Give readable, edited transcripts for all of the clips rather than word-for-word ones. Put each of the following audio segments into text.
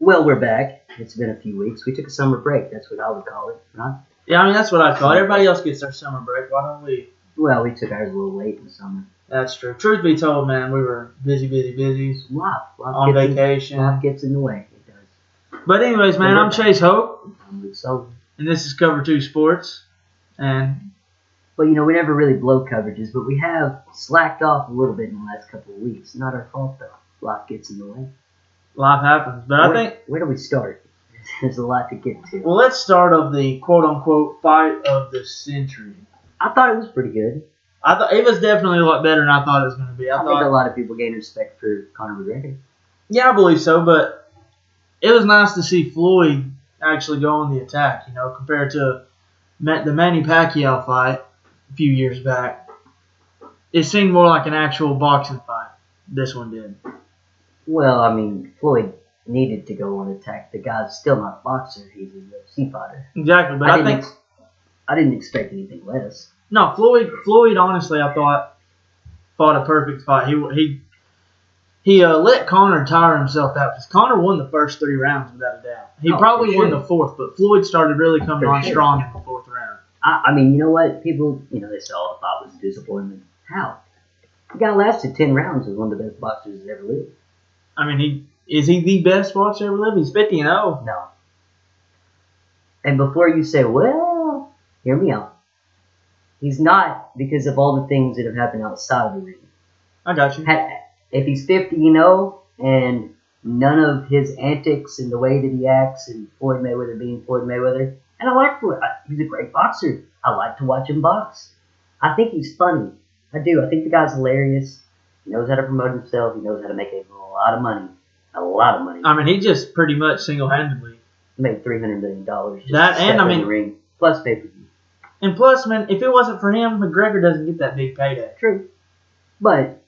Well, we're back. It's been a few weeks. We took a summer break. That's what I would call it, right? Yeah, I mean, that's what I call it. Everybody else gets their summer break. Why don't we? Well, we took ours a little late in the summer. That's true. Truth be told, man, we were busy. Life On vacation. Life gets in the way. It does. But anyways, man, I'm Chase Hope, I'm Luke Sullivan. and this is Cover 2 Sports. And Well, we never really blow coverages, but we have slacked off a little bit in the last couple of weeks. Not our fault, though. Life gets in the way. life happens. But Where do we start? There's a lot to get to. well, let's start of the quote-unquote fight of the century. I thought it was pretty good. I thought it was definitely a lot better than I thought it was going to be. I think a lot of people gained respect for Conor McGregor. Yeah, I believe so, but it was nice to see Floyd actually go on the attack, compared to the Manny Pacquiao fight a few years back. It seemed more like an actual boxing fight. This one did. Well, I mean, Floyd needed to go on attack. The guy's still not a boxer. He's a UFC fighter. Exactly, but I didn't expect anything less. No, Floyd, honestly, I thought fought a perfect fight. He let Conor tire himself out because Conor won the first 3 rounds without a doubt. He probably won the 4th, but Floyd started really coming on strong in the 4th round. I mean, you know what? People, they say, oh, the fight was a disappointment. How? The guy lasted 10 rounds as one of the best boxers that ever lived. I mean, is he the best boxer ever lived? He's 50-0. No. And before you say, well, hear me out. He's not because of all the things that have happened outside of the ring. I got you. If he's 50-0 and none of his antics and the way that he acts and Floyd Mayweather being Floyd Mayweather, and I like Floyd. He's a great boxer. I like to watch him box. I think he's funny. I do. I think the guy's hilarious. He knows how to promote himself. He knows how to make a lot of money. A lot of money. I mean, he just pretty much single-handedly made $300 million. Just that, and I mean, in the ring, plus pay-per-view. And plus, man, if it wasn't for him, McGregor doesn't get that big payday. True. But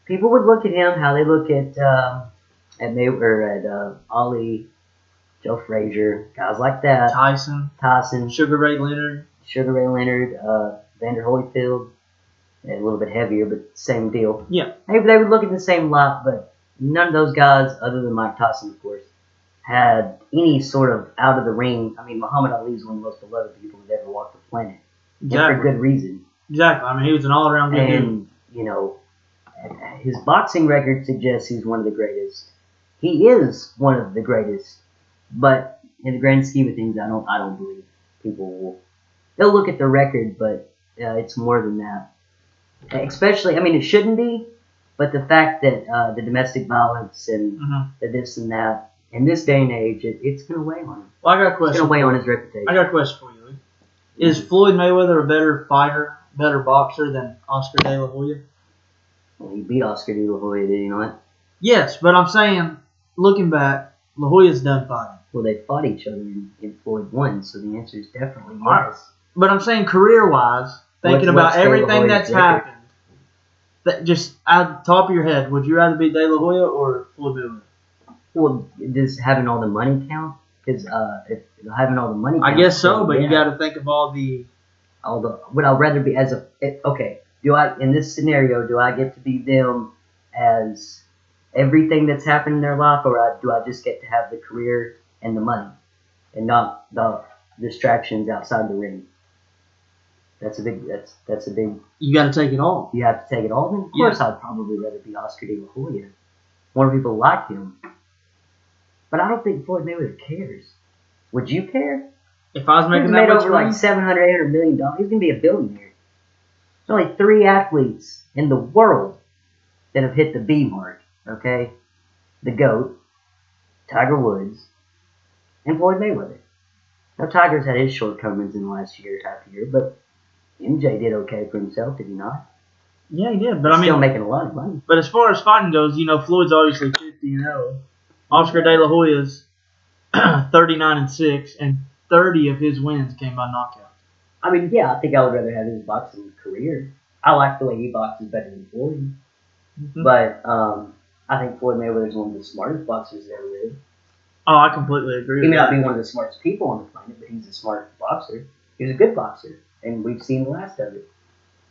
people would look at him how they look at Mayweather, at Ali, Joe Frazier, guys like that. Tyson. Sugar Ray Leonard, Vander Holyfield. A little bit heavier, but same deal. Yeah. They would look at the same light, but none of those guys, other than Mike Tyson, of course, had any sort of out of the ring. I mean, Muhammad Ali is one of the most beloved people that ever walked the planet. Exactly. And for good reason. Exactly. I mean, he was an all-around good dude. And, his boxing record suggests he's one of the greatest. He is one of the greatest. But in the grand scheme of things, I don't believe people will. They'll look at the record, but it's more than that. Especially, I mean, it shouldn't be, but the fact that the domestic violence and the this and that, in this day and age, it's going to weigh on him. Well, I got a question. It's going to weigh on his reputation. I got a question for you, Luke. Is Floyd Mayweather a better fighter, better boxer than Oscar De La Hoya? Well, he beat Oscar De La Hoya, did he not? Yes, but I'm saying, looking back, La Hoya's done fighting. Well, they fought each other and Floyd won, so the answer is definitely yes. But I'm saying career-wise, thinking about everything that's happened, that just at the top of your head, would you rather be De La Hoya or Floyd Mayweather? Well, does having all the money count? Because if having all the money counts, I guess so, but you got to think of all the. Would I rather be as okay? In this scenario, do I get to be them as everything that's happened in their life, or do I just get to have the career and the money, and not the distractions outside the ring? That's a big. You got to take it all. You have to take it all. Then of course, I'd probably rather be Oscar De La Hoya. More people like him. But I don't think Floyd Mayweather cares. Would you care? If I was making that much over like $700, $800 million, he's gonna be a billionaire. There's only 3 athletes in the world that have hit the B mark. Okay, the GOAT, Tiger Woods, and Floyd Mayweather. Now Tiger's had his shortcomings in the last half year, but MJ did okay for himself, did he not? Yeah, he did. But He's still making a lot of money. But as far as fighting goes, Floyd's obviously 50-0. Oscar De La Hoya's 39-6, and 30 of his wins came by knockout. I mean, yeah, I think I would rather have his boxing career. I like the way he boxes better than Floyd. Mm-hmm. But I think Floyd Mayweather is one of the smartest boxers that ever lived. Oh, I completely agree. He may not be one of the smartest people on the planet, but he's a smart boxer. He's a good boxer, and we've seen the last of it.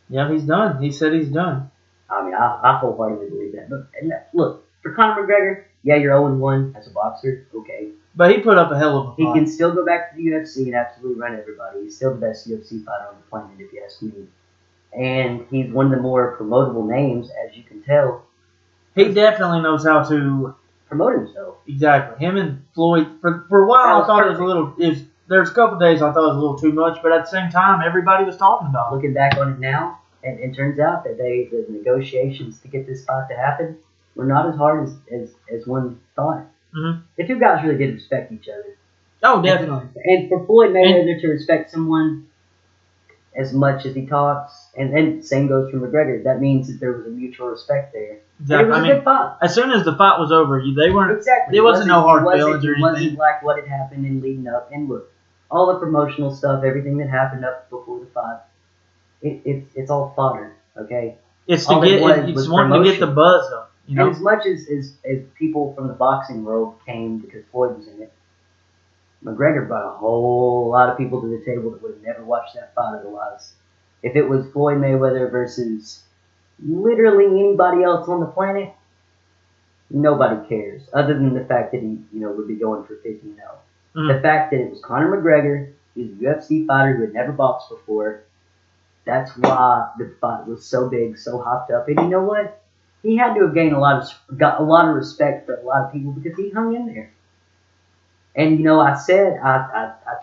Yeah, he's done. He said he's done. I mean, I wholeheartedly believe that. Look, for Conor McGregor, Yeah, you're 0-1 as a boxer. Okay. But he put up a hell of a fight. He can still go back to the UFC and absolutely run everybody. He's still the best UFC fighter on the planet, if you ask me. And he's one of the more promotable names, as you can tell. He definitely knows how to promote himself. Exactly. Him and Floyd, for a while, I thought it was a little. There's a couple of days I thought it was a little too much, but at the same time, everybody was talking about it. Looking back on it now, and it turns out that the negotiations to get this fight to happen were not as hard as one thought. Mm-hmm. The two guys really did respect each other. Oh, definitely. And for Floyd Mayweather to respect someone as much as he talks, and same goes for McGregor, that means that there was a mutual respect there. Exactly. It was a good fight. As soon as the fight was over, they weren't. Exactly. There wasn't no hard feelings or anything. It wasn't like what had happened in leading up. And look, all the promotional stuff, everything that happened up before the fight, it's all fodder. Okay. It's to get. It's wanting to get the buzz up. You know. And as much as people from the boxing world came because Floyd was in it, McGregor brought a whole lot of people to the table that would have never watched that fight otherwise. If it was Floyd Mayweather versus literally anybody else on the planet, nobody cares. Other than the fact that he, would be going for 50-0. Mm. The fact that it was Conor McGregor, he's a UFC fighter who had never boxed before. That's why the fight was so big, so hopped up. And you know what? He had to have gained got a lot of respect for a lot of people because he hung in there. And I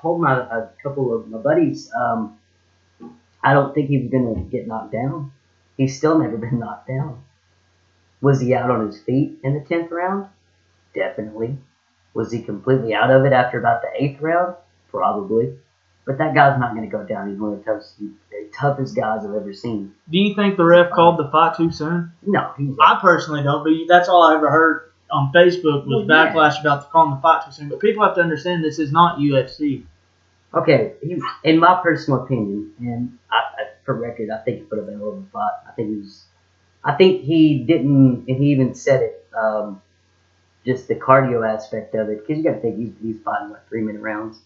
told a couple of my buddies, I don't think he was gonna get knocked down. He's still never been knocked down. Was he out on his feet in the 10th round? Definitely. Was he completely out of it after about the 8th round? Probably. But that guy's not going to go down. He's one of the toughest guys I've ever seen. Do you think the ref called the fight too soon? No. I personally don't, but that's all I ever heard on Facebook was backlash about calling the fight too soon. But people have to understand this is not UFC. Okay, in my personal opinion, and for record, I think he put up a hell of a fight. I think he didn't, and he even said it, just the cardio aspect of it, because you got to think he's fighting, 3-minute rounds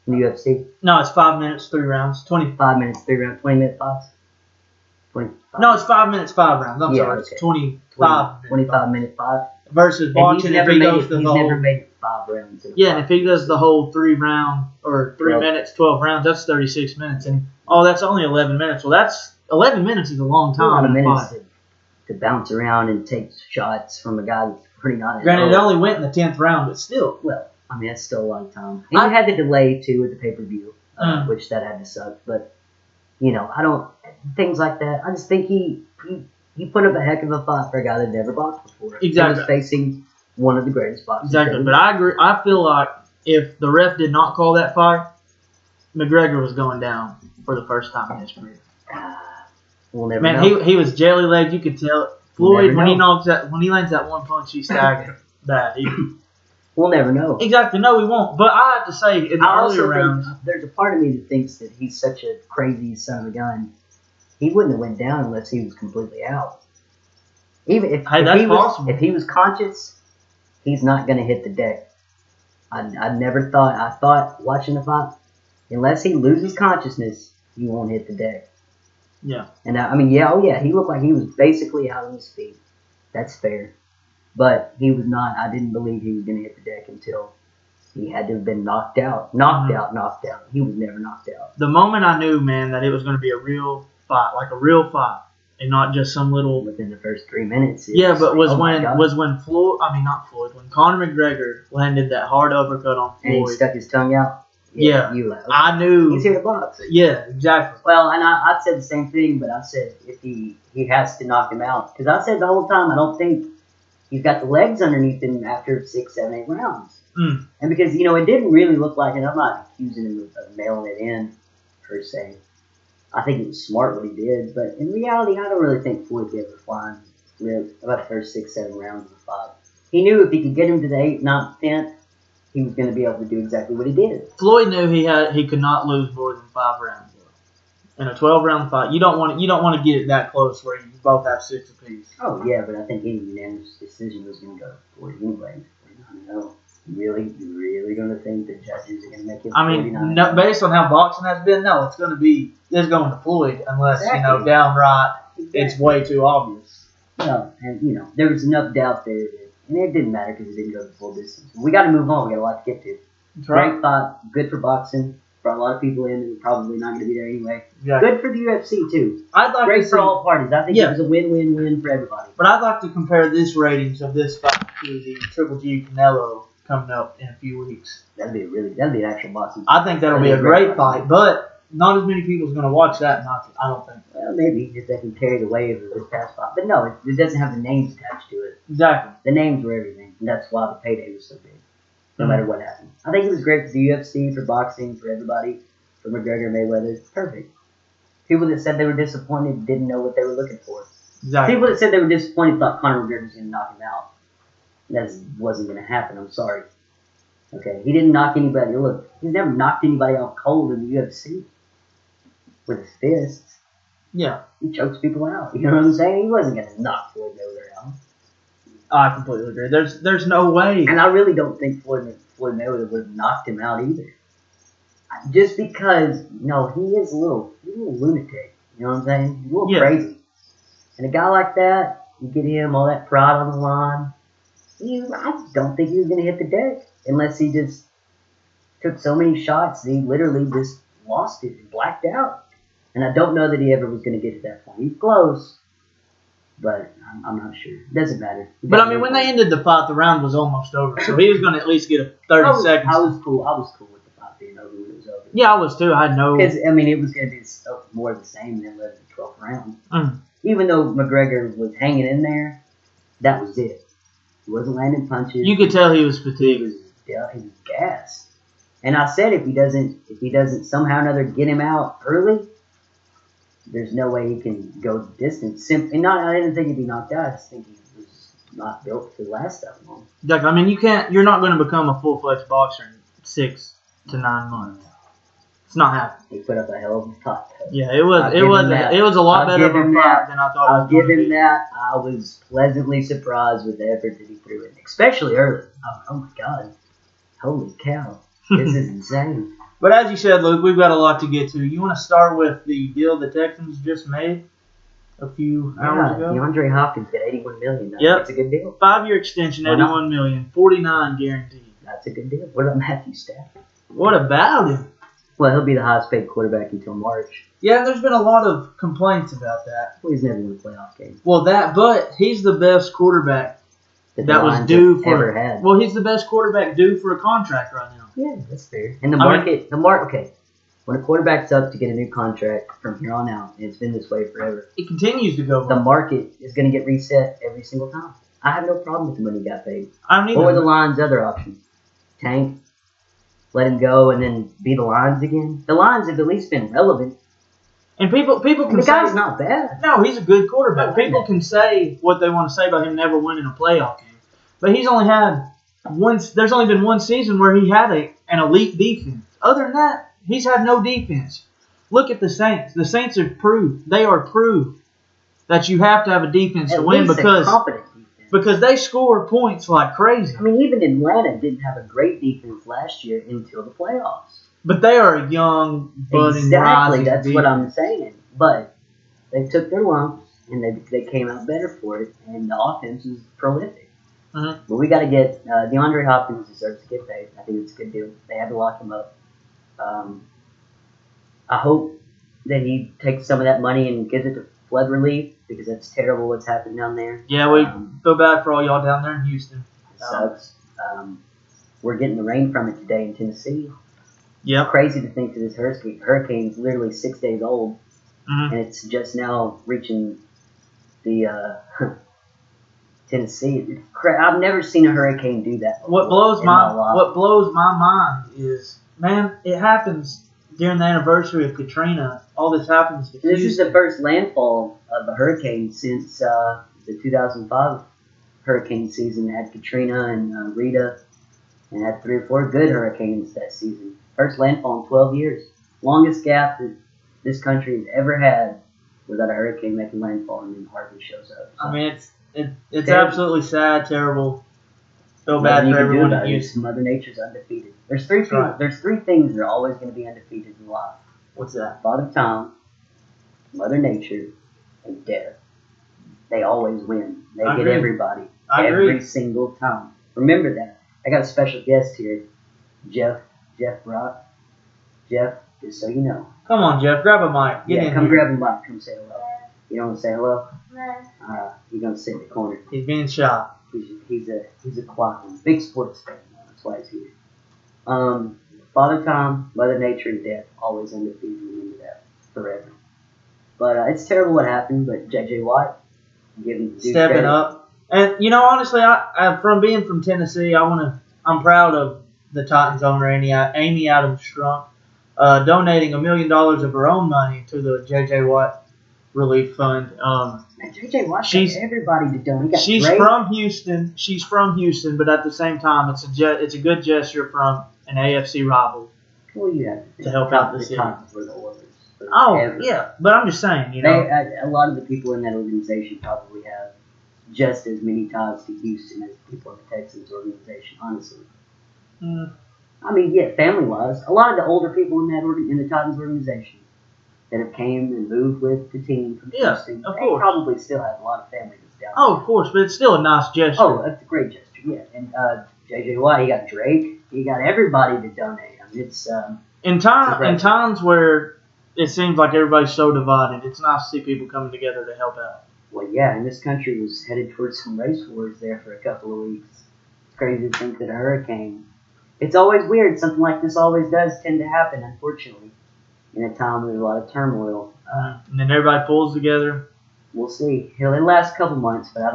in the UFC? No, it's 5 minutes, 3 rounds. 5 minutes, 3 rounds, 20-minute fights? 25. No, it's 5 minutes, 5 rounds. I'm sorry, okay. It's 25-minute fight. Versus boxing, if he goes the whole... He's never made 5 rounds. Yeah, and if he does the whole 3 round, or 3 minutes, 12 rounds, that's 36 minutes. And, that's only 11 minutes. Well, that's... 11 minutes is a long time. A lot of minutes to bounce around and take shots from a guy that's pretty not... Granted, it only went in the 10th round, but still. Well, that's still a lot of time. And you had the delay, too, with the pay-per-view, which that had to suck. But, I don't... Things like that. I just think he put up a heck of a fight for a guy that never boxed before. Exactly. He was facing one of the greatest boxers. Exactly. But I agree. I feel like if the ref did not call that fight, McGregor was going down for the first time in his career. We'll never know. He was jelly-legged. You could tell. Floyd, when he lands that one punch, he's staggering. Bad. We'll never know. Exactly. No, we won't. But I have to say, in the earlier rounds, there's a part of me that thinks that he's such a crazy son of a gun. He wouldn't have went down unless he was completely out. Even if he was conscious, he's not going to hit the deck. I thought watching the fight, unless he loses consciousness, he won't hit the deck. Yeah. And he looked like he was basically out on his feet. That's fair. But he was not. I didn't believe he was going to hit the deck until he had to have been knocked out. Knocked out. He was never knocked out. The moment I knew, man, that it was going to be a real fight, like a real fight, and not just some little... Within the first 3 minutes. When Conor McGregor landed that hard uppercut on Floyd. And he stuck his tongue out. Yeah. I knew. He's here to box. Yeah, exactly. Well, and I said the same thing, but I said if he has to knock him out. Because I said the whole time, I don't think he's got the legs underneath him after 6, 7, 8 rounds. Mm. And because, it didn't really look like it. I'm not accusing him of mailing it in, per se. I think it was smart what he did, but in reality, I don't really think Floyd could ever fly live about the first 6, 7 rounds of the fight. He knew if he could get him to the 8th, 9th, 10th, he was going to be able to do exactly what he did. Floyd knew he could not lose more than 5 rounds. In a 12-round fight, you don't want to get it that close where you both have 6 apiece. Oh yeah, but I think any unanimous decision was going to go to Floyd anyway. No. You really going to think the judges are going to make it? No, based on how boxing has been, no, it's going to Floyd unless downright it's way too obvious. Well, and there was enough doubt there that And it didn't matter because it didn't go the full distance. We got to move on. We got a lot to get to. That's right. Great fight. Good for boxing. Brought a lot of people in and probably not going to be there anyway. Yeah. Good for the UFC, too. I'd like Great to for see, all parties. I think it was a win-win-win for everybody. But I'd like to compare this ratings of this fight to the Triple G Canelo coming up in a few weeks. That'd be an actual boxing. I think that'll be a great fight, but not as many people's going to watch that. I don't think. Well, maybe if they can carry the wave of this past fight. But no, it doesn't have the names attached to it. Exactly. The names were everything. And that's why the payday was so big. No matter what happened. I think it was great for the UFC, for boxing, for everybody. For McGregor, Mayweather. It's perfect. People that said they were disappointed didn't know what they were looking for. Exactly. People that said they were disappointed thought Conor McGregor was going to knock him out. That wasn't going to happen. I'm sorry. Okay, he didn't knock anybody. Look, he's never knocked anybody out cold in the UFC with his fists. Yeah. He chokes people out. You know what I'm saying? He wasn't going to knock Floyd Mayweather out. I completely agree. There's no way. And I really don't think Floyd Mayweather would have knocked him out either. Just because, he is a little lunatic. You know what I'm saying? He's a little crazy. And a guy like that, you get him all that pride on the line. I don't think he was going to hit the deck unless he just took so many shots that he literally just lost it and blacked out. And I don't know that he ever was going to get to that point. He's close, but I'm not sure. It doesn't matter. But I mean, when they ended the fight, the round was almost over, so he was going to at least get a 30 seconds. I was cool with the fight being over when it was over. Yeah, I was too. I know. Because, I mean, it was going to be more of the same than 11th and 12th round. Mm. Even though McGregor was hanging in there, that was it. He wasn't landing punches. You could tell he was fatigued. He was gassed. And I said if he doesn't somehow or another get him out early, there's no way he can go the distance. I didn't think he'd be knocked out. I just think he was not built to last that long. Exactly. I mean, you're not going to become a full-fledged boxer in 6 to 9 months. It's not happening. He put up a hell of a fight. Yeah, it was a lot better of a fight than I thought. I'll give him that. I was pleasantly surprised with the effort that he threw in, especially early. Oh my God! Holy cow! This is insane. But as you said, Luke, we've got a lot to get to. You want to start with the deal the Texans just made a few hours ago? Deandre Hopkins got $81 million. Yep. That's a good deal. 5-year extension, $81 million, $49 guaranteed. That's a good deal. What about Matthew Stafford? What about him? Well, he'll be the highest paid quarterback until March. Yeah, there's been a lot of complaints about that. Well, he's never won a playoff game. Well, but he's the best quarterback that was due for. Ever had. Well, he's the best quarterback due for a contract right now. Yeah, that's fair. And the market. Okay. When a quarterback's up to get a new contract from here on out, and it's been this way forever, it continues to go. The market is going to get reset every single time. I have no problem with the money he got paid. I don't either. What were the Lions' other options? Tank, let him go, and then be the Lions again. The Lions have at least been relevant. And people can the say guy's not bad. No, he's a good quarterback. People can say what they want to say about him never winning a playoff game, but he's only had one. There's only been one season where he had an elite defense. Other than that, he's had no defense. Look at the Saints. The Saints have proved that you have to have a defense to win because they score points like crazy. I mean, even Atlanta didn't have a great defense last year until the playoffs. But they are a young, budding, rising That's defense. what I'm saying. But they took their lumps, and they came out better for it, and the offense was prolific. Mm-hmm. But we got to get DeAndre Hopkins deserves to get paid. I think it's a good deal. They had to lock him up. I hope that he takes some of that money and gives it to flood relief because that's terrible what's happened down there. Yeah, we feel bad for all y'all down there in Houston. It sucks. We're getting the rain from it today in Tennessee. Yeah, crazy to think that this hurricane's literally 6 days old, mm-hmm. and it's just now reaching the Tennessee. I've never seen a hurricane do that before. What blows my mind is, man, it happens during the anniversary of Katrina. All this happens to Houston. This is the first landfall of a hurricane since the 2005 hurricane season. It had Katrina and Rita, and had 3 or 4 good hurricanes that season. First landfall in 12 years. Longest gap that this country has ever had without a hurricane making landfall, and then Harvey shows up. So, I mean, it's absolutely sad, terrible. Feel bad for everyone in Houston. Mother Nature's undefeated. There's three things that are always going to be undefeated in life. What's that? Father Time, Mother Nature, and death. They always win. They get everybody. I every agree. single time. Remember that. I got a special guest here, Jeff Brock. Jeff, just so you know. Come on, Jeff. Grab a mic. Get in Come here. grab him by. Come say hello. You don't want to say hello? No. You're going to sit in the corner. He's being shy. He's a quiet one. Big sports fan. That's why he's here. Father Time, Mother Nature, and death always undefeated. Remember that forever. But it's terrible what happened. But J.J. Watt, Stepping up. And, honestly, I from being from Tennessee, I'm proud of the Titans owner, Amy Adams Strunk, donating $1 million of her own money to the J.J. Watt Relief Fund. J.J. Watt got everybody to donate. She's from Houston. She's from Houston, but at the same time, it's a good gesture from an AFC rival to help out the city. For the Oilers. Yeah, but I'm just saying, a lot of the people in that organization probably have just as many ties to Houston as the people in the Texans organization, honestly. I mean, yeah, family-wise, a lot of the older people in the Titans organization that have came and moved with the team from Houston, of they course. probably still have a lot of family that's down there. Of course, but it's still a nice gesture. Oh, that's a great gesture, yeah. And J.J. Watt, he got Drake, he got everybody to donate. I mean, it's in times where it seems like everybody's so divided, it's nice to see people coming together to help out. Well, yeah, and this country was headed towards some race wars there for a couple of weeks. It's crazy to think that a hurricane. It's always weird. Something like this always does tend to happen, unfortunately, in a time with a lot of turmoil. And then everybody pulls together. We'll see. It'll last a couple months, but I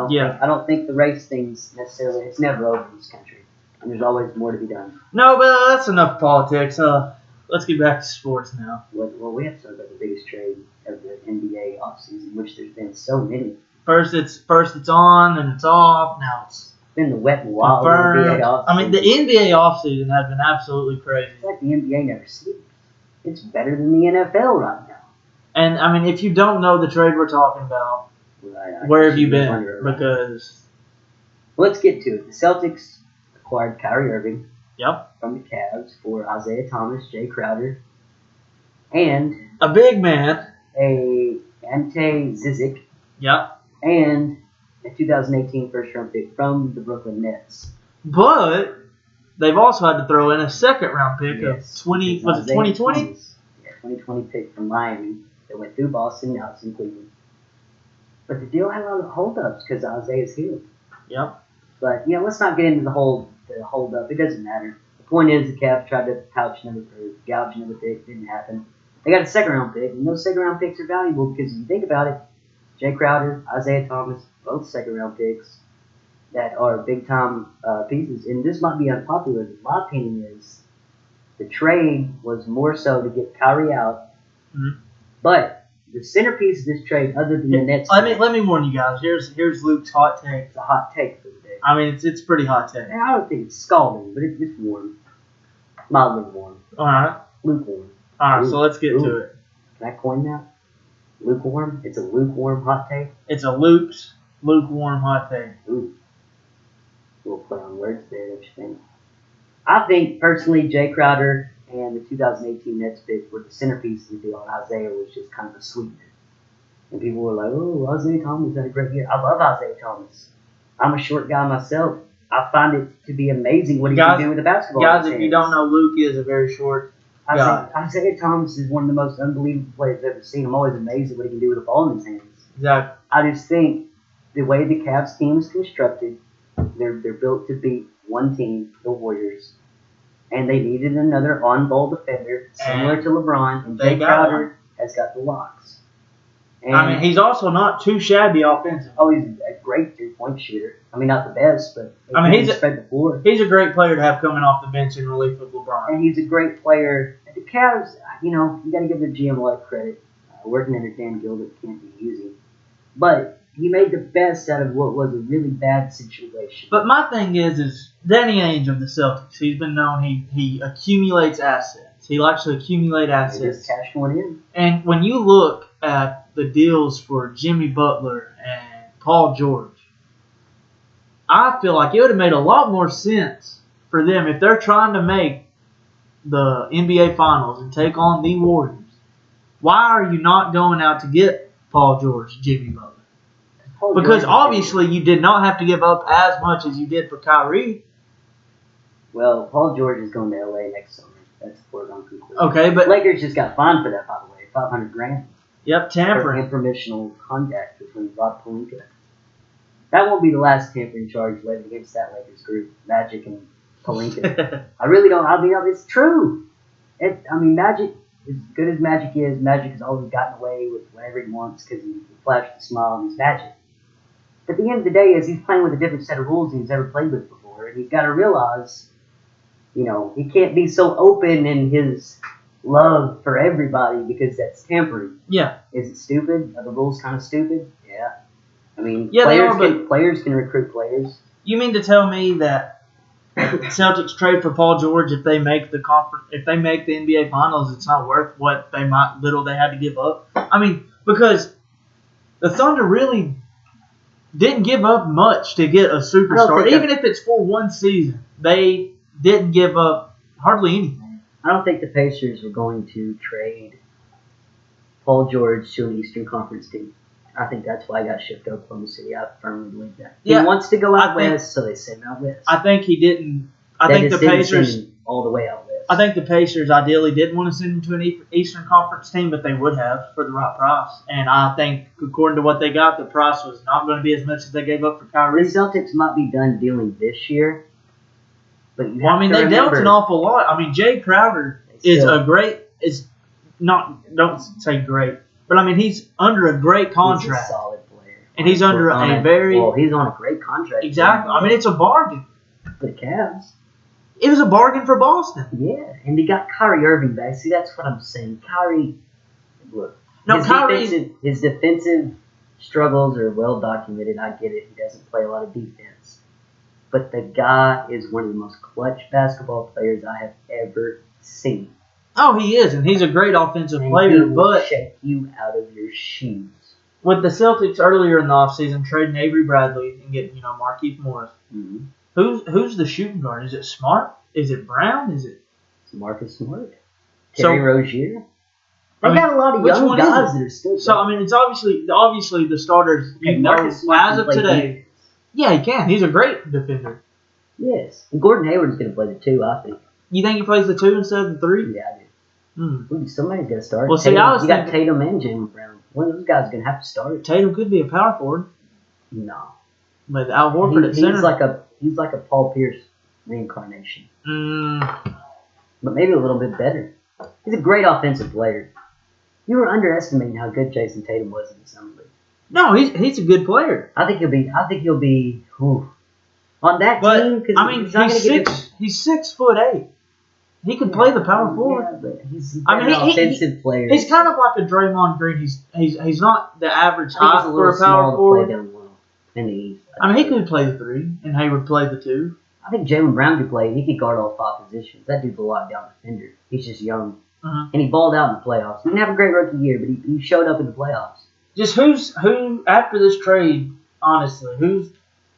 don't think the race thing's necessarily. It's never over in this country, and there's always more to be done. No, but that's enough politics. Let's get back to sports now. Well, we have to talk about the biggest trade of the NBA offseason, which there's been so many. First it's on, and it's off. Now it's been the wet and wild NBA offseason. I mean, the NBA offseason has been absolutely crazy. It's like the NBA never sleeps. It's better than the NFL right now. And, I mean, if you don't know the trade we're talking about, where have you been? Because... Let's get to it. The Celtics acquired Kyrie Irving from the Cavs for Isaiah Thomas, Jay Crowder, and... a big man. Ante Zizic. And a 2018 first-round pick from the Brooklyn Nets. But they've also had to throw in a second-round pick of 2020? Yeah, 2020 pick from Miami that went through Boston, now it's in Cleveland. But the deal had a lot of holdups because Isaiah's healed. But, let's not get into the holdup. It doesn't matter. The point is the Cavs tried to gouge another pick. Didn't happen. They got a second-round pick, and those second-round picks are valuable because if you think about it, Jay Crowder, Isaiah Thomas, both second-round picks that are big-time pieces. And this might be unpopular, but my opinion is the trade was more so to get Kyrie out. But the centerpiece of this trade, other than the Nets... Let me warn you guys. Here's Luke's hot take. It's a hot take for the day. I mean, it's pretty hot take. I don't think it's scalding, but it's warm. Mildly warm. All right. Lukewarm. All right, so let's get to it. Can I coin that? Lukewarm? It's a lukewarm hot take? It's a Luke's lukewarm hot take. Ooh. A little play on words there, don't you think? I think, personally, Jay Crowder and the 2018 Nets pick were the centerpiece of the deal, and Isaiah was just kind of a sweetener. And people were like, oh, Isaiah Thomas had a great year. I love Isaiah Thomas. I'm a short guy myself. I find it to be amazing what he can do with the basketball. Guys, if you don't know, Luke is a very short guy. Isaiah Thomas is one of the most unbelievable players I've ever seen. I'm always amazed at what he can do with the ball in his hands. Exactly. I just think the way the Cavs team is constructed, they're built to beat one team, the Warriors, and they needed another on-ball defender similar to LeBron, and Jay Crowder has got the locks. And I mean, he's also not too shabby offensively. Oh, he's a great three-point shooter. I mean, not the best, but he's spread the floor. He's a great player to have coming off the bench in relief of LeBron. And he's a great player. The Cavs, you got to give the GM a lot of credit. Working under Dan Gilbert can't be easy. But he made the best out of what was a really bad situation. But my thing is Danny Ainge of the Celtics, he's been known he accumulates assets. He likes to accumulate assets. He just cashed one in. And when you look at the deals for Jimmy Butler and Paul George, I feel like it would have made a lot more sense for them if they're trying to make the NBA Finals and take on the Warriors. Why are you not going out to get Paul George, Jimmy Butler? Paul Because George obviously you did not have to give up as much as you did for Kyrie. Well, Paul George is going to LA next summer. That's a foregone conclusion. Okay, but Lakers just got fined for that, by the way, $500,000 yep, for tampering. informational contact between Rob Pelinka. That won't be the last tampering charge levied against that Lakers group, Magic and Pelinka. I really don't. I mean, it's true. Magic, as good as Magic has always gotten away with whatever he wants because he flashed a smile and he's Magic. But at the end of the day, he's playing with a different set of rules than he's ever played with before, and he's got to realize, he can't be so open in his love for everybody because that's tampering. Yeah. Is it stupid? Are the rules kind of stupid? Yeah. Yeah, players can recruit players. You mean to tell me that Celtics trade for Paul George if they make the NBA Finals, it's not worth what little they had to give up? Because the Thunder really didn't give up much to get a superstar. Even if it's for one season, they didn't give up hardly anything. I don't think the Pacers were going to trade Paul George to an Eastern Conference team. I think that's why he got shipped to Oklahoma City. I firmly believe that. He wants to go out west, so they send him out west. I think he didn't. I think the Pacers all the way out west. I think the Pacers ideally didn't want to send him to an Eastern Conference team, but they would have for the right price. And I think, according to what they got, the price was not going to be as much as they gave up for Kyrie. The Celtics might be done dealing this year, but they dealt an awful lot. Jay Crowder don't say great, but he's under a great contract. He's a solid player. And he's under he's on a great contract. Exactly. It's a bargain. For the Cavs. It was a bargain for Boston. Yeah, and they got Kyrie Irving back. See, that's what I'm saying. Kyrie, look. His defensive struggles are well documented. I get it. He doesn't play a lot of defense. But the guy is one of the most clutch basketball players I have ever seen. Oh, he is, and he's a great offensive player. He will but shake you out of your shoes. With the Celtics earlier in the offseason trading Avery Bradley and getting Markieff Morris, who's the shooting guard? Is it Smart? Is it Brown? Is it Marcus Smart? Terry Rozier? They got a lot of young guys that are still. So it's obviously the starters. As of today, yeah, he can. He's a great defender. Yes, and Gordon Hayward's going to play the 2, I think. You think he plays the 2 instead of the 3? Yeah, I do. Somebody's got to start. Well, you got Tatum and Jaylen Brown. One of those guys is going to have to start. Tatum could be a power forward. No. With Al Horford at center. He's like a Paul Pierce reincarnation. Mm. But maybe a little bit better. He's a great offensive player. You were underestimating how good Jason Tatum was in the summer league. No, he's a good player. I think he'll be on that team. He's 6'8". He can play the power forward. Yeah, but he's an offensive player. He's kind of like a Draymond Green. He's not the average height for a power forward. In the East. He could play the 3, and Hayward play the 2. I think Jaylen Brown could play. He could guard all 5 positions. That dude's a lockdown defender. He's just young. And he balled out in the playoffs. He didn't have a great rookie year, but he showed up in the playoffs. Just who after this trade, honestly, who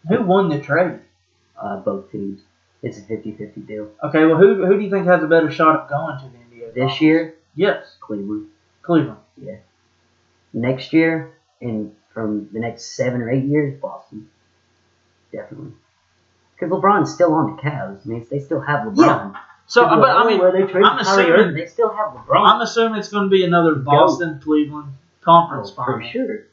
won the trade? Both teams. It's a 50-50 deal. Okay, well, who do you think has a better shot of going to the NBA this year? Yes. Cleveland. Yeah. Next year, and from the next 7 or 8 years, Boston. Definitely. Because LeBron's still on the Cavs. They still have LeBron. Yeah. So, I'm assuming they still have LeBron. I'm assuming it's going to be another Boston-Cleveland conference final. For sure.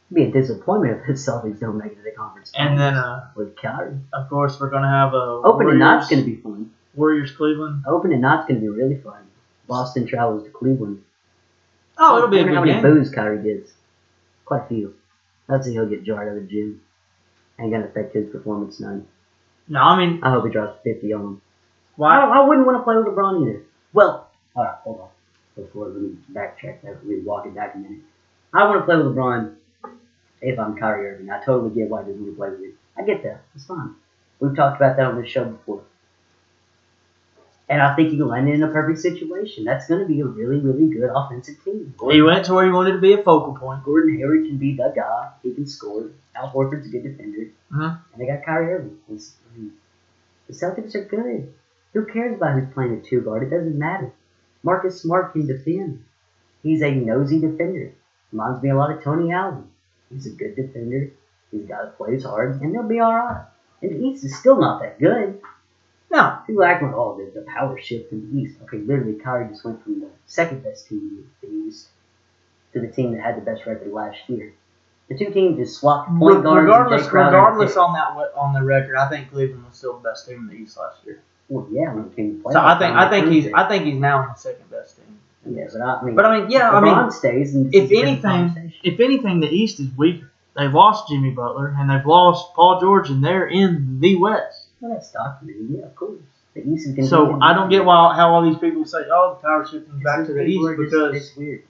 It'd be a disappointment if the Celtics don't make it to the conference final. And then, with Kyrie. Of course, we're going to have a opening night's going to be fun. Warriors-Cleveland. Opening night's going to be really fun. Boston travels to Cleveland. Oh, it'll be a good game. How many boos Kyrie gets? Quite a few. I'd say he'll get jarred out of the gym. Ain't going to affect his performance none. No, I hope he drops 50 on him. Why? I wouldn't want to play with LeBron either. Well, all right, hold on. Let me backtrack that. Let me walk it back a minute. I want to play with LeBron if I'm Kyrie Irving. I totally get why he doesn't want to play with you. I get that. It's fine. We've talked about that on this show before. And I think he landed in a perfect situation. That's going to be a really, really good offensive team. He went to where he wanted to be a focal point. Gordon Hayward can be the guy. He can score. Al Horford's a good defender. And they got Kyrie Irving. The Celtics are good. Who cares about who's playing a 2 guard? It doesn't matter. Marcus Smart can defend. He's a nosy defender. Reminds me a lot of Tony Allen. He's a good defender. He's got to play hard, and they'll be all right. And the East is still not that good. No. People act like, oh, the power shift in the East. Okay, literally, Kyrie just went from the second best team in the East to the team that had the best record last year. The two teams just swapped point guards. Regardless on the record, I think Cleveland was still the best team in the East last year. Well, yeah, when it came to play. So I think he's now in the second best team. Yeah, LeBron stays. And if anything, the East is weaker. They've lost Jimmy Butler and they've lost Paul George, and they're in the West. Well, that's documented. Yeah, of course. The East is going to. So I don't get how all these people say, "Oh, the power shifting back to the East," because it's weird.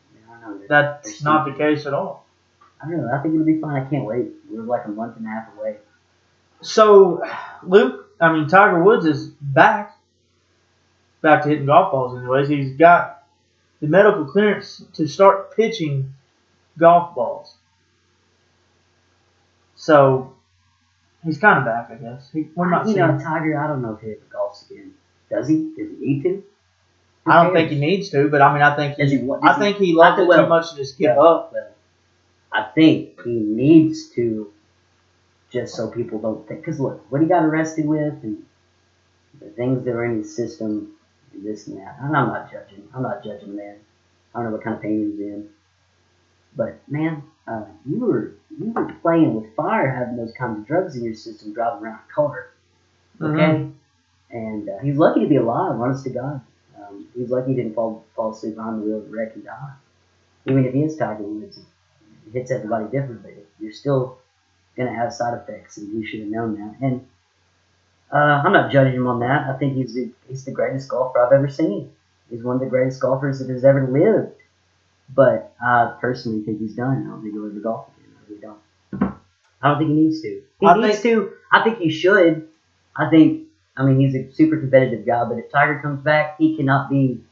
That's not the case at all. I don't know. I think it'll be fine. I can't wait. We're like a month and a half away. So, Tiger Woods is back to hitting golf balls. Anyways, he's got the medical clearance to start pitching golf balls. So he's kind of back, I guess. Tiger. I don't know if he ever golfs again. Does he? Does he need to? I don't think he needs to, but I think he loved it too much to just give up. Well, I think he needs to, just so people don't think. Because look, what he got arrested with, and the things that are in his system, and this and that. And I'm not judging. I'm not judging the man. I don't know what kind of pain he was in. But man, you were playing with fire, having those kinds of drugs in your system, driving around a car. Okay, and he's lucky to be alive. Honest to God, he's lucky he didn't fall asleep behind the wheel of the wreck and die. Even if he is Tiger Woods, it hits everybody different, but you're still gonna have side effects, and you should have known that. And I'm not judging him on that. I think he's the greatest golfer I've ever seen. He's one of the greatest golfers that has ever lived. But I personally think he's done. I don't think he'll ever golf again. I really don't. I don't think he needs to. I think he should. He's a super competitive guy, but if Tiger comes back, he cannot be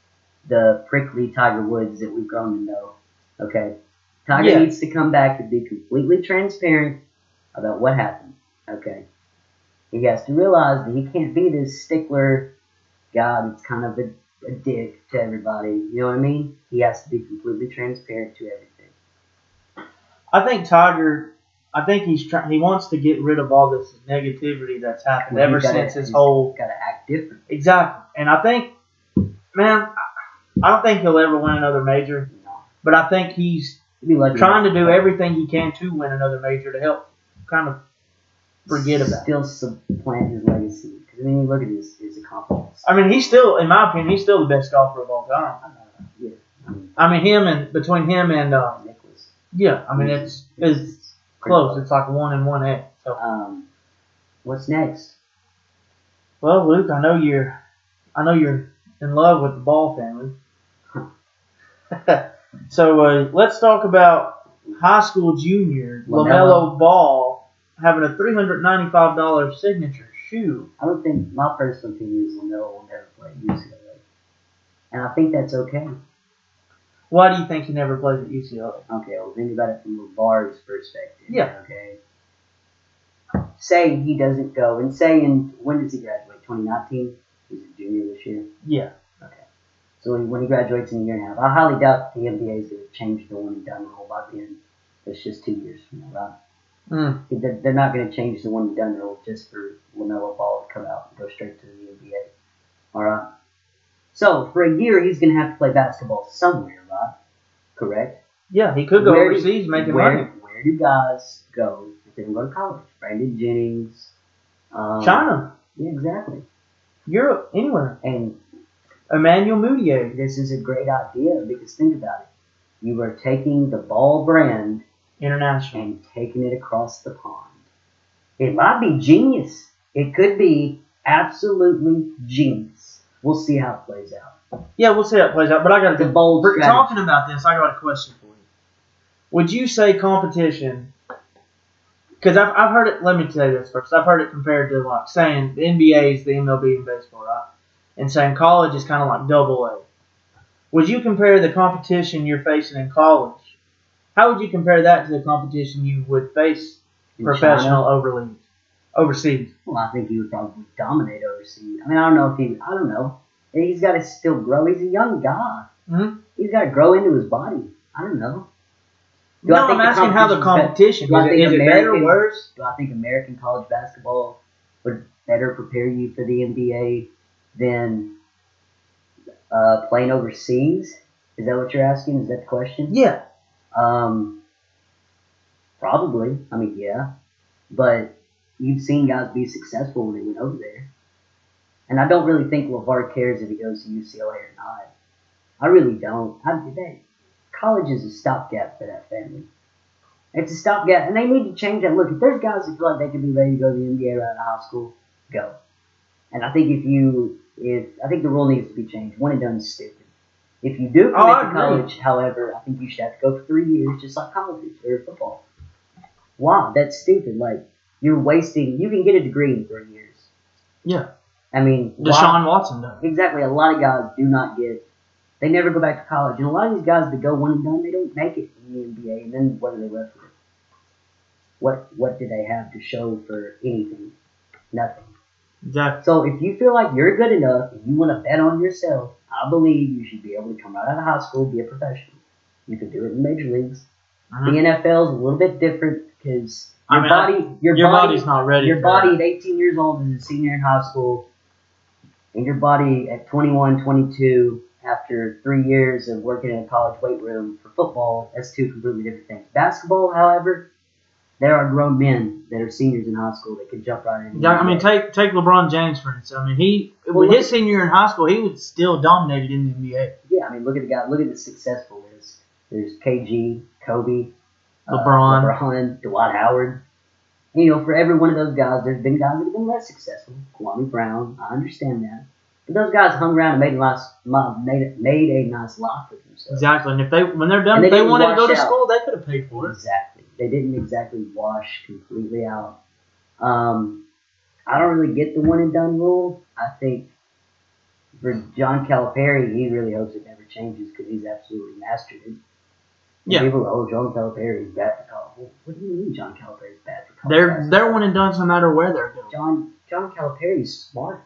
the prickly Tiger Woods that we've grown to know. Okay? Tiger needs to come back and be completely transparent about what happened. Okay? He has to realize that he can't be this stickler guy that's kind of a dick to everybody. You know what I mean? He has to be completely transparent to everything. I think Tiger, he wants to get rid of all this negativity that's happened ever since his whole. Got to act different. Exactly, and I think, man, I don't think he'll ever win another major, but I think he's trying to do everything he can to win another major to help kind of forget about. Still supplant his legacy. Because you look at his accomplishments. He's still, in my opinion, he's still the best golfer of all time. Between him and Nicholas. Yeah, it's close. It's like 1 and 1A. So, what's next? Well, Luke, I know you're in love with the Ball family. So let's talk about high school junior LaMelo Ball having a $395 signature shoe. I don't think, my personal opinion is LaMelo will never play at UCLA. And I think that's okay. Why do you think he never plays at UCLA? Okay, well, think about it from LeVar's perspective. Yeah. Okay. Say he doesn't go, and when does he graduate? 2019? He's a junior this year? Yeah. Okay. So when he graduates in a year and a half, I highly doubt the NBA is going to change the one and done rule by then. It's just 2 years from now, right? They're not going to change the one and done rule just for LaMelo Ball to come out and go straight to the NBA. All right. So for a year, he's going to have to play basketball somewhere, right? Correct. Yeah, he could go overseas making money. Where do guys go if they don't go to college? Brandon Jennings. China. Yeah, exactly. Europe, anywhere. And Emmanuel Mudiay. This is a great idea because think about it. You are taking the Ball brand international and taking it across the pond. It might be genius. It could be absolutely genius. We'll see how it plays out. Yeah, we'll see how it plays out. But I got the bold strategy. Talking about this, I got a question for you. Would you say competition? Because I've heard it. Let me tell you this first. I've heard it compared to like saying the NBA is the MLB in baseball, right? And saying college is kind of like AA. Would you compare the competition you're facing in college? How would you compare that to the competition you would face in professional overseas? Well, I think he would probably dominate overseas. I don't know. He's got to still grow. He's a young guy. Mm-hmm. He's got to grow into his body. I don't know. No, I'm asking how the competition. Do I think is it better or worse? Do I think American college basketball would better prepare you for the NBA than playing overseas? Is that what you're asking? Is that the question? Yeah. Probably. I mean, yeah. But you've seen guys be successful when they went over there. And I don't really think LeVar cares if he goes to UCLA or not. I really don't. College is a stopgap for that family. It's a stopgap, and they need to change that. Look, if there's guys that feel like they could be ready to go to the NBA right out of high school, go. And I think I think the rule needs to be changed. One and done is stupid. If you do commit to college, however, I think you should have to go for 3 years, just like college or football. Wow, that's stupid. Like, you're wasting. You can get a degree in 3 years. Yeah. I mean, Deshaun Watson does. Exactly. A lot of guys do not get. They never go back to college, and a lot of these guys that go one and done, they don't make it in the NBA. And then what are they left with? What do they have to show for anything? Nothing. Exactly. So if you feel like you're good enough and you want to bet on yourself, I believe you should be able to come right out of high school, be a professional. You can do it in major leagues. The NFL is a little bit different because your body's not ready. Your body at 18 years old is a senior in high school, and your body at 21, 22, after 3 years of working in a college weight room for football, that's two completely different things. Basketball, however, there are grown men that are seniors in high school that can jump right in. Yeah, I mean, take LeBron James for instance. I mean, his senior year in high school, he was still dominated in the NBA. Yeah, I mean, look at the guy. Look at the successful list. There's KG, Kobe, LeBron, Dwight Howard. You know, for every one of those guys, there's been guys that have been less successful. Kwame Brown, I understand that. But those guys hung around and made a nice life for themselves. Exactly, and when they're done, if they wanted to go to school, they could have paid for it. Exactly. They didn't exactly wash completely out. I don't really get the one and done rule. I think for John Calipari, he really hopes it never changes because he's absolutely mastered it. Yeah. People go, John Calipari is bad for college. Well, what do you mean John Calipari is bad for college? They're one and done no matter where they're going. John Calipari is smart.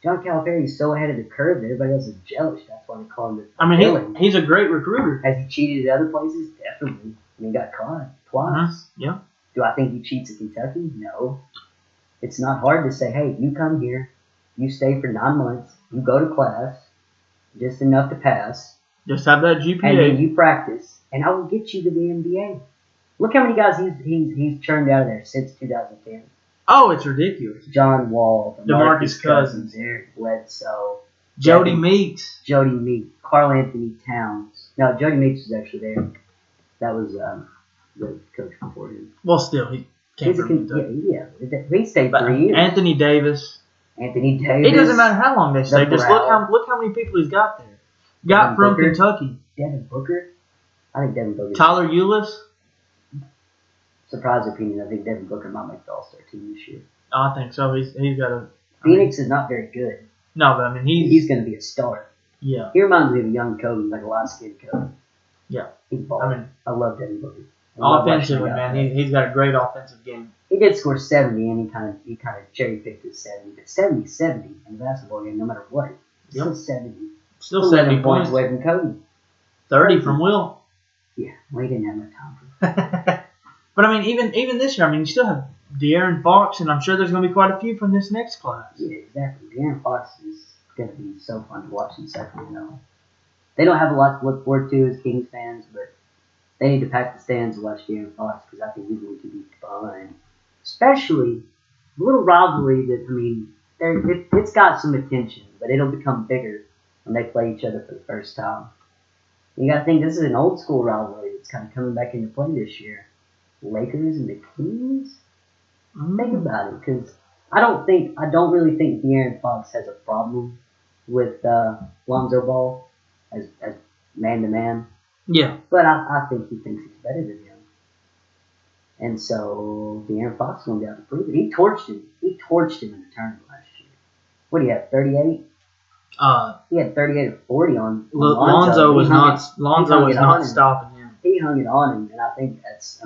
John Calipari is so ahead of the curve that everybody else is jealous. That's why they call him the villain. He's a great recruiter. Has he cheated at other places? Definitely. I mean, he got caught twice. Yeah. Do I think he cheats at Kentucky? No. It's not hard to say, hey, you come here, you stay for 9 months, you go to class, just enough to pass. Just have that GPA. And then you practice, and I will get you to the NBA. Look how many guys he's churned out of there since 2010. Oh, it's ridiculous. John Wall, DeMarcus Cousins, Eric Bledsoe, Jody Meeks, Karl Anthony Towns. No, Jody Meeks was actually there. That was the coach before him. Well, still, he came from Kentucky. Yeah. He stayed 3 years. Anthony Davis. It doesn't matter how long they stay. Just look how many people he's got there. Got from Kentucky. Devin Booker. I think Devin Booker. Tyler Ulis. Surprise opinion. I think Devin Booker might make the All-Star team this year. Oh, I think so. He's got a. Phoenix is not very good. No, but I mean he's going to be a star. Yeah. He reminds me of a young Kobe, like a light-skinned Kobe. Yeah. He's ball. I mean, I love Devin Booker. Offensively, man, he's got a great offensive game. He did score 70, and he kind of cherry picked his 70. But 70 in a basketball game, no matter what. Still 70. Still 70 points away from Kobe. 30 from Will. Yeah, well, he didn't have enough time for it. But I mean, even this year, I mean, you still have De'Aaron Fox, and I'm sure there's going to be quite a few from this next class. Yeah, exactly. De'Aaron Fox is going to be so fun to watch in Sacramento. They don't have a lot to look forward to as Kings fans, but they need to pack the stands to watch De'Aaron Fox because I think he's going to be fun. Especially a little rivalry that, I mean, it's got some attention, but it'll become bigger when they play each other for the first time. You got to think this is an old school rivalry that's kind of coming back into play this year. Lakers and the Kings? Think about it, because I don't really think De'Aaron Fox has a problem with Lonzo Ball as man-to-man. Yeah. But I think he thinks he's better than him. And so De'Aaron Fox is going to be able to prove it. He torched him. He torched him in the tournament last year. What do you have, 38? He had 38 or 40 on Lonzo was not stopping him. He hung it on him, and I think that's,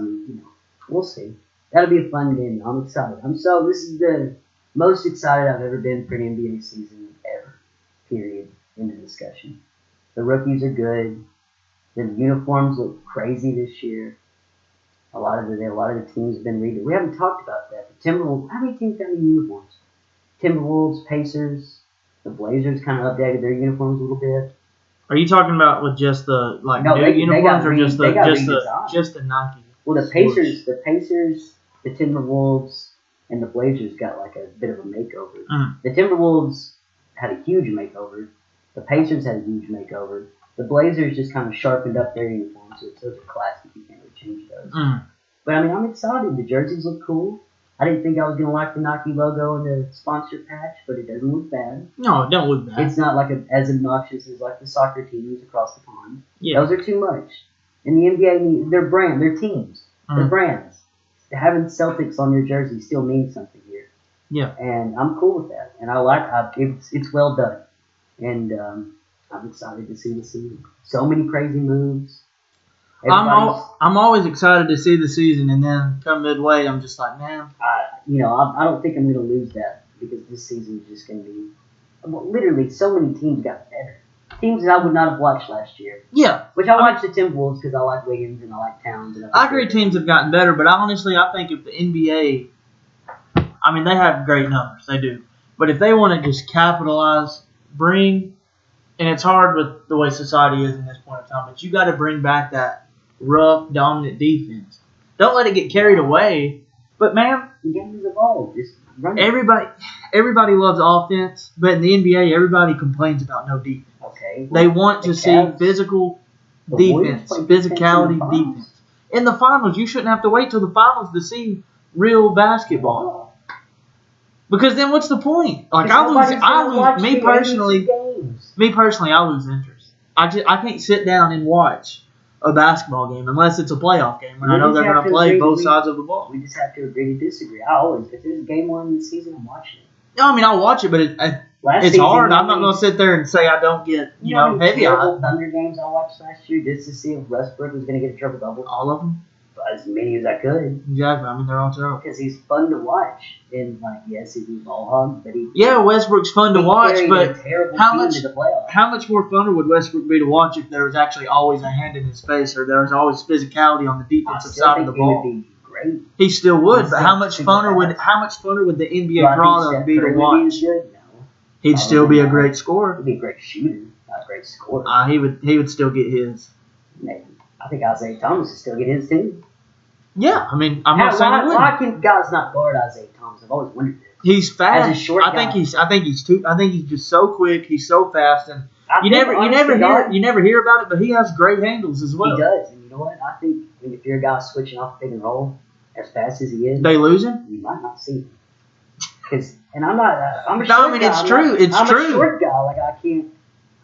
we'll see. That'll be a fun game. I'm excited. This is the most excited I've ever been for an NBA season ever, period, in the discussion. The rookies are good. The uniforms look crazy this year. A lot of the teams have been reading. We haven't talked about that. The Timberwolves. How many teams got new uniforms? Timberwolves, Pacers, the Blazers kind of updated their uniforms a little bit. Are you talking about with just the new uniforms or just the Nike? Well, the Pacers, the Timberwolves, and the Blazers got like a bit of a makeover. The Timberwolves had a huge makeover. The Pacers had a huge makeover. The Blazers just kind of sharpened up their uniforms, so those are classic. You can't really change those. But I mean, I'm excited. The jerseys look cool. I didn't think I was gonna like the Nike logo and the sponsor patch, but it doesn't look bad. No, it don't look bad. It's not like as obnoxious as like the soccer teams across the pond. Yeah. Those are too much. In the NBA, they're teams. They're brands. Having Celtics on your jersey still means something here. Yeah. And I'm cool with that. And it's well done. And I'm excited to see the season. So many crazy moves. I'm always excited to see the season, and then come midway, I'm just like, man. I don't think I'm going to lose that because this season is just going to be. Well, literally, so many teams got better. Teams that I would not have watched last year. Yeah. Which I watched the Timberwolves because I like Wiggins and I like Towns. And I agree teams have gotten better, but I think if the NBA, I mean, they have great numbers. They do. But if they want to just capitalize, and it's hard with the way society is in this point of time, but you got to bring back that rough, dominant defense. Don't let it get carried away. But, man, the game has evolved. Just run it. Everybody loves offense, but in the NBA, everybody complains about no defense. Okay. They want to see physical defense, physicality defense. In the finals, you shouldn't have to wait till the finals to see real basketball. Because then what's the point? Like me personally, I lose interest. I can't sit down and watch a basketball game unless it's a playoff game when I know they're going to play both sides of the ball. We just have to agree to disagree. If there's game one in the season, I'm watching it. No, I mean, I'll watch it, but it's hard. I'm not going to sit there and say I don't get, heavy on. Thunder games I watched last year just to see if Westbrook was going to get a triple-double. All of them? As many as I could. Exactly. I mean, they're all terrible. Because he's fun to watch. And, yes, he's a ball hog, but Westbrook's fun to watch, but how much more fun would Westbrook be to watch if there was actually always a hand in his face or there was always physicality on the defensive side of the ball? He would be great. He still would, but how much funner would the NBA product be to watch? He'd still be a great scorer. He'd be a great shooter, not a great scorer. He would still get his. Maybe. I think Isaiah Thomas would still get his too. Yeah, I mean, I'm not saying he wouldn't. Why can guys not guard Isaiah Thomas? I've always wondered this. He's fast. As a short guy. I think he's just so quick. He's so fast, and you never hear about it. But he has great handles as well. He does, and you know what? I think if you're a guy switching off pick and roll as fast as he is, they lose him. You might not see him. I'm a short guy. It's true. I'm a short guy. Like I can't.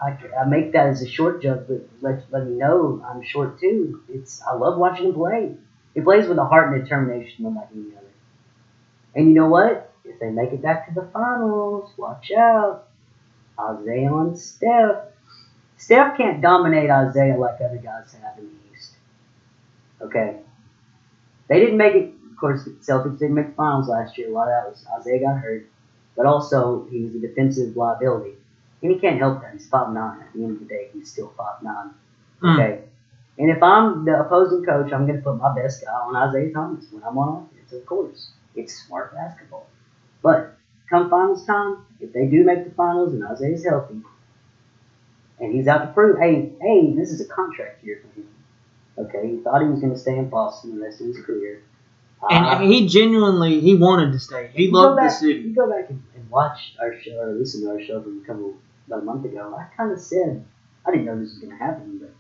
I make that as a short joke, but let me know I'm short too. I love watching him play. He plays with a heart and determination unlike any other. And you know what? If they make it back to the finals, watch out. Isaiah on Steph. Steph can't dominate Isaiah like other guys have in the East. Okay? They didn't make it. Of course, the Celtics didn't make the finals last year. A lot of that was Isaiah got hurt. But also, he was a defensive liability. And he can't help that. He's 5'9". At the end of the day, he's still 5'9". Okay? And if I'm the opposing coach, I'm going to put my best guy on Isaiah Thomas when I'm on offense, of course. It's smart basketball. But come finals time, if they do make the finals and Isaiah's healthy, and he's out to prove, hey, this is a contract year for him. Okay, he thought he was going to stay in Boston the rest of his career. And he genuinely, wanted to stay. He loved the city. You go back and watch our show, or listen to our show from about a month ago. I kind of said, I didn't know this was going to happen, but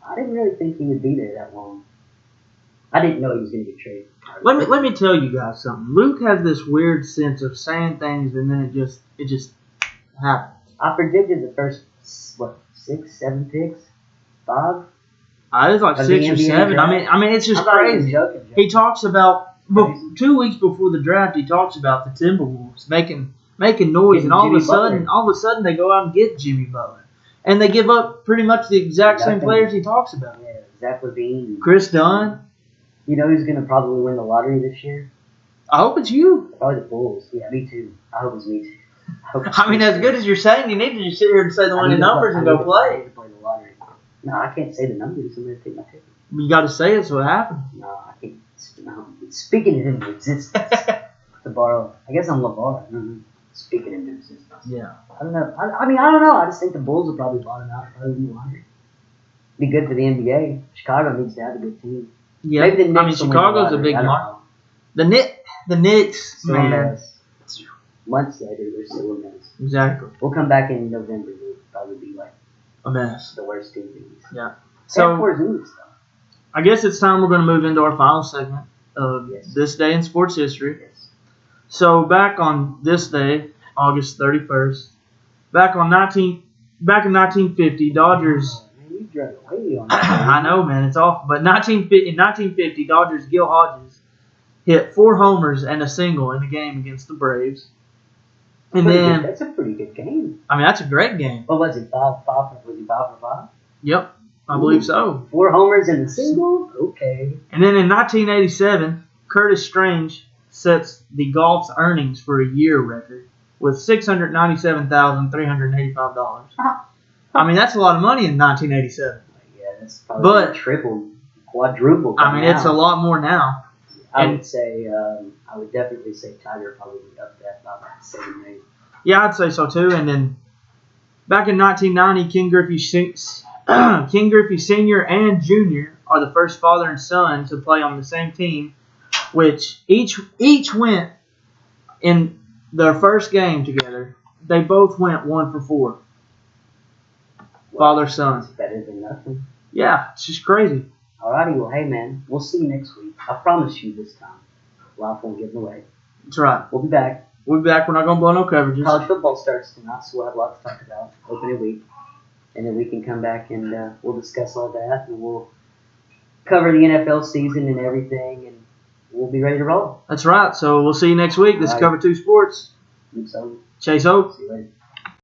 I didn't really think he would be there that long. I didn't know he was going to get traded. Let me tell you guys something. Luke has this weird sense of saying things and then it just happens. I predicted the first 6, 7 picks, 5. It was like 6 or 7. Draft. I mean, it's just crazy. Joking. He talks about 2 weeks before the draft. He talks about the Timberwolves making noise, and all of a sudden they go out and get Jimmy Butler. And they give up pretty much the exact same players he talks about. Yeah, Zach LaVine. Chris Dunn. You know who's going to probably win the lottery this year? I hope it's you. Probably the Bulls. Yeah, me too. I hope it's me too. I mean, as good as you're saying, you need to just sit here and say the winning numbers and go play. I need to play the lottery. No, I can't say the numbers. I'm going to take my ticket. You got to say it, so it happened. No, I can't. No, speaking it into existence. To borrow, I guess I'm LeVar. Mm-hmm. Speaking into existence. Yeah. I don't know. I mean, I don't know. I just think the Bulls will probably bottom out. Probably be lottery. Be good for the NBA. Chicago needs to have a good team. Yeah. Maybe the Knicks Chicago's a big market. The Knicks, still man. Months later, they're still a mess. Exactly. We'll come back in November. We'll probably be like a mess. The worst team in the East. Yeah. So I guess it's time we're going to move into our final segment of This Day in Sports History. Yes. So back on this day, August 31st, back in 1950, Dodgers. Oh, man, you drove away on that. I know, man, it's awful. But in 1950, Dodgers' Gil Hodges hit 4 homers and a single in the game against the Braves. And then that's a pretty good game. I mean, that's a great game. What was it? Was he 5 for 5? Yep, I believe so. 4 homers and a single. Okay. And then in 1987, Curtis Strange sets the golf's earnings for a year record with $697,385. I mean, that's a lot of money in 1987. Yeah, that's probably tripled, quadrupled. I mean, it's a lot more now. I would say, I would definitely say Tiger probably up that about 7 8. Yeah, I'd say so too. And then back in 1990, King Griffey Sr. and Jr. are the first father and son to play on the same team, which each went in their first game together. They both went 1 for 4. Father son. It's better than nothing. Yeah, it's just crazy. Alrighty, well, hey man, we'll see you next week. I promise you this time. Life won't give away. That's right. We'll be back. We're back. We're not going to blow no coverages. College football starts tonight, so we'll have lots to talk about. Opening week. And then we can come back and we'll discuss all that. And we'll cover the NFL season and everything. And we'll be ready to roll. That's right. So we'll see you next week. This is Cover 2 Sports. So, Chase Hope. See you later.